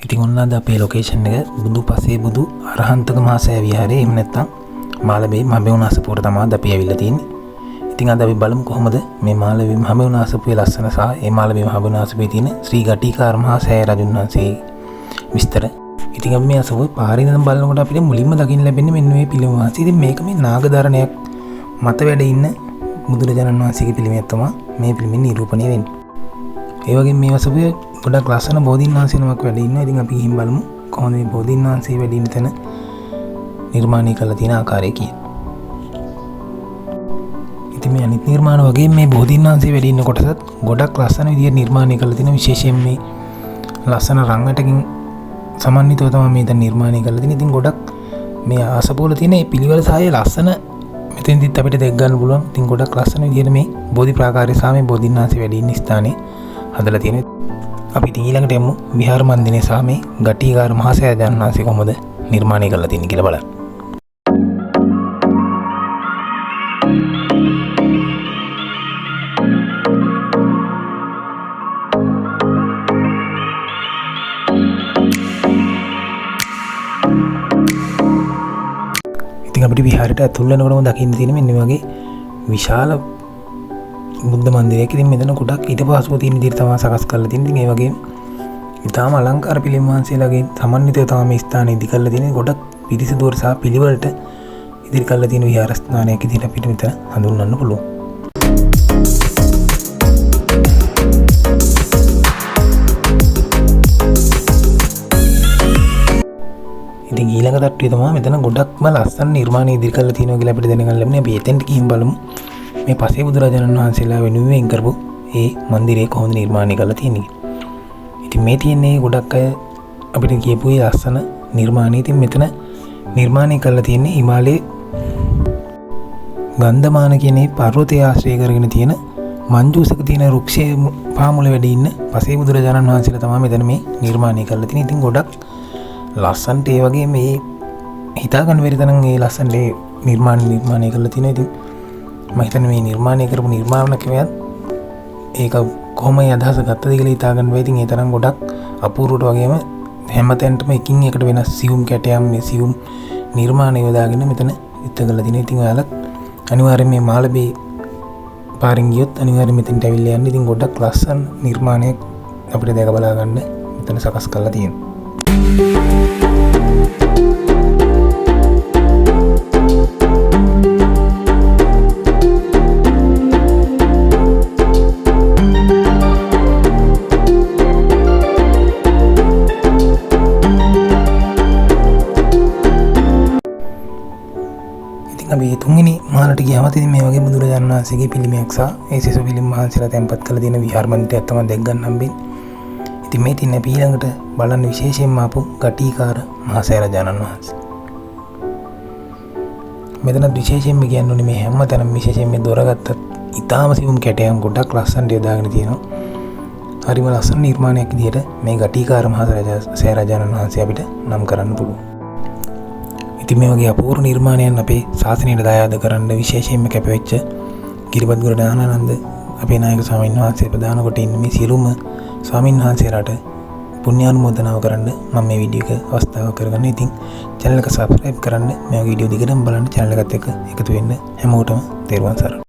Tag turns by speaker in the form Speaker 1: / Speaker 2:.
Speaker 1: ඉතින් ඔන්න අද අපේ ලොකේෂන් එක බුදු පසේ බුදු අරහන්තක මහසෑය විහාරයේ එහෙම නැත්නම් මාළඹේ මහමෙවුනාසපුවට තමයි අපි ඇවිල්ලා තියෙන්නේ. ඉතින් අද අපි බලමු කොහොමද මේ මාළඹේ මහමෙවුනාසපුවේ ලස්සන සහ ඒ මාළඹේ මහමෙවුනාසපුවේ තියෙන ශ්‍රී ගටිකාර මහසෑය රජුන් වහන්සේ විස්තර. ඉතින් අපි මේ අසපුවේ පාරේ ඉඳන් බලනකොට අපිට මුලින්ම දකින්න ලැබෙන්නේ මෙන්න මේ පිළිම වහන්සේ. ඉතින් මේක මේ නාගදරණයක් මත වැඩ ඉන්න බුදුරජාණන් වහන්සේගේ පිළිමයක් තමයි මේ පිළිමෙන් නිරූපණය වෙන්නේ. ඒ වගේම මේ වසපුවේ ගොඩක් ලස්සන බෝධීන් වහන්සේ නමක් වැඩ ඉන්නවා. ඉතින් අපි ගිහින් බලමු කොහොමද මේ බෝධීන් වහන්සේ වැඩ ඉන්න තැන නිර්මාණය කරලා තියෙන ආකාරය කියලා. ඉතින් මේ අනිත් නිර්මාණ වගේ මේ බෝධීන් වහන්සේ වැඩ ඉන්න කොටසත් ගොඩක් ලස්සන විදිහට නිර්මාණය කරලා තියෙන විශේෂයෙන් මේ ලස්සන රංගටකින් සමන්විතව තමයි මේ දැන් නිර්මාණය කරලා තියෙන්නේ. ඉතින් ගොඩක් මේ ආසපුවල තියෙන මේ පිළිවෙල සායේ ලස්සන මෙතෙන්දිත් අපිට දැක් ගන්න පුළුවන්. ඉතින් ගොඩක් ලස්සන විදිහට මේ බෝධි ප්‍රාකාරය සහ මේ බෝධීන් වහන්සේ වැඩ ඉන්න ස්ථානේ හදලා තියෙනවා. අපි ඉතින් ඊළඟට යමු විහාර මන්දිරේ සහ මේ ගටිකාර මහසෑය වහන්සේ කොහොමද නිර්මාණය කරලා තියෙන්නේ කියලා බලන්න. ඉතින් අපිට විහාරයට ඇතුල් වෙනකොටම දකින්න තියෙන මෙන්න වගේ විශාල බුද්ධ මන්දිරයක්. ඉතින් මෙතන ගොඩක් ඊට පහසුව තියෙන විදිහට තමයි සකස් කරලා තියෙන්නේ. ඉතින් ඒ වගේම ඊටාම අලංකාර පිළිම වහන්සේලාගේ සමන්විතව තමයි මේ ස්ථානය ඉදි කරලා තියෙන්නේ. ගොඩක් පිරිසිදුවට සහ පිළිවෙලට ඉදිරි කරලා තියෙන විහාරස්ථානයක් විදිහට අපිට මෙතන හඳුන්වන්න පුළුවන්. ඉතින් ඊළඟ තට්ටුවේ තමයි මෙතන ගොඩක්ම ලස්සන නිර්මාණ ඉදිරි කරලා තියෙනවා කියලා අපිට දැනගන්න ලැබුණේ. අපි එතෙන්ට ගිහින් බලමු මේ පසේ බුදුරජාණන් වහන්සේලා වෙනුවෙන් කරපු ඒ මන්දිරය කොහොමද නිර්මාණය කරලා තියෙන්නේ. ඉතින් මේ තියෙන්නේ ගොඩක් අය අපිට කියපු ඒ ලස්සන නිර්මාණය. ඉතින් මෙතන නිර්මාණය කරලා තියෙන්නේ හිමාලයේ ගන්ධමාන කියන මේ පර්වතය ආශ්‍රය කරගෙන තියෙන මංජූසක තියෙන රුක්ෂයේ පාමුල වැඩ ඉන්න පසේ බුදුරජාණන් වහන්සේලා තමයි මෙතන මේ නිර්මාණය කරලා තියෙන්නේ. ඉතින් ගොඩක් ලස්සනට ඒ වගේ මේ හිතා ගන්න බැරි තරම් ඒ ලස්සනට නිර්මාණය කරලා තියෙනවා. ඉතින් මම හිතන්නේ මේ නිර්මාණය කරපු නිර්මාණකයන් ඒක කොහොම අදහස ගත්තද කියලා හිතා ගන්න බැහැ. ඉතින් ඒ තරම් ගොඩක් අපූර්වට වගේම හැමතැනටම එකින් එකට වෙනස් සියුම් කැටයම් මේ සියුම් නිර්මාණ යොදාගෙන මෙතන ඉත්ත කරලා තියෙනවා. ඉතින් ඔයාලත් අනිවාර්යයෙන් මේ මාළඹේ පාරින් ගියොත් අනිවාර්යයෙන් මෙතනට ඇවිල්ලා යන්න. ඉතින් ගොඩක් ලස්සන නිර්මාණයක් අපිට දැක බලා ගන්න මෙතන සකස් කරලා තියෙනවා. අපි තුන්වෙනි මාලට ගියාම ඉතින් මේ වගේ බුදුරජාණන් වහන්සේගේ පිළිමයක් සහ ඒ සෙසු පිළිම වහන්සේලා තැන්පත් කරලා තියෙන විහාර මන්දිරයක් තමයි දැක් ගන්න හම්බෙන්නේ. ඉතින් මේ තින්නේ අපි ඊළඟට බලන්න විශේෂයෙන්ම ආපු ගටිකාර මහසෑය රජාණන් වහන්සේ. මෙතන විශේෂයෙන්ම කියන්නේ මේ හැම තැනම විශේෂයෙන් මේ දොරගත්තත් ඊටාම සිවුම් කැටයම් ගොඩක් ලස්සනට යොදාගෙන තියෙනවා. හරිම ලස්සන නිර්මාණයක් විදිහට මේ ගටිකාර මහසෑය රජාණන් වහන්සේ අපිට නම් කරන්න පුළුවන්. ඉතින් මේ වගේ අපූර්ව නිර්මාණයන් අපේ ශාසනයට දායාද කරන්න විශේෂයෙන්ම කැපවෙච්ච ගිරිපත්ගුර ඥානානන්ද අපේ නායක ස්වාමීන් වහන්සේ ප්‍රදාන කොට ඉන්න මේ සියලුම ස්වාමීන් වහන්සේලාට පුණ්‍යානුමෝදනාව කරන්න මම මේ වීඩියෝ එක අවස්ථාව කරගන්න. ඉතින් channel එක subscribe කරන්න, මේ වගේ වීඩියෝ දිගටම බලන්න channel එකත් එක්ක එකතු වෙන්න හැමෝටම තෙරුවන් සරණයි.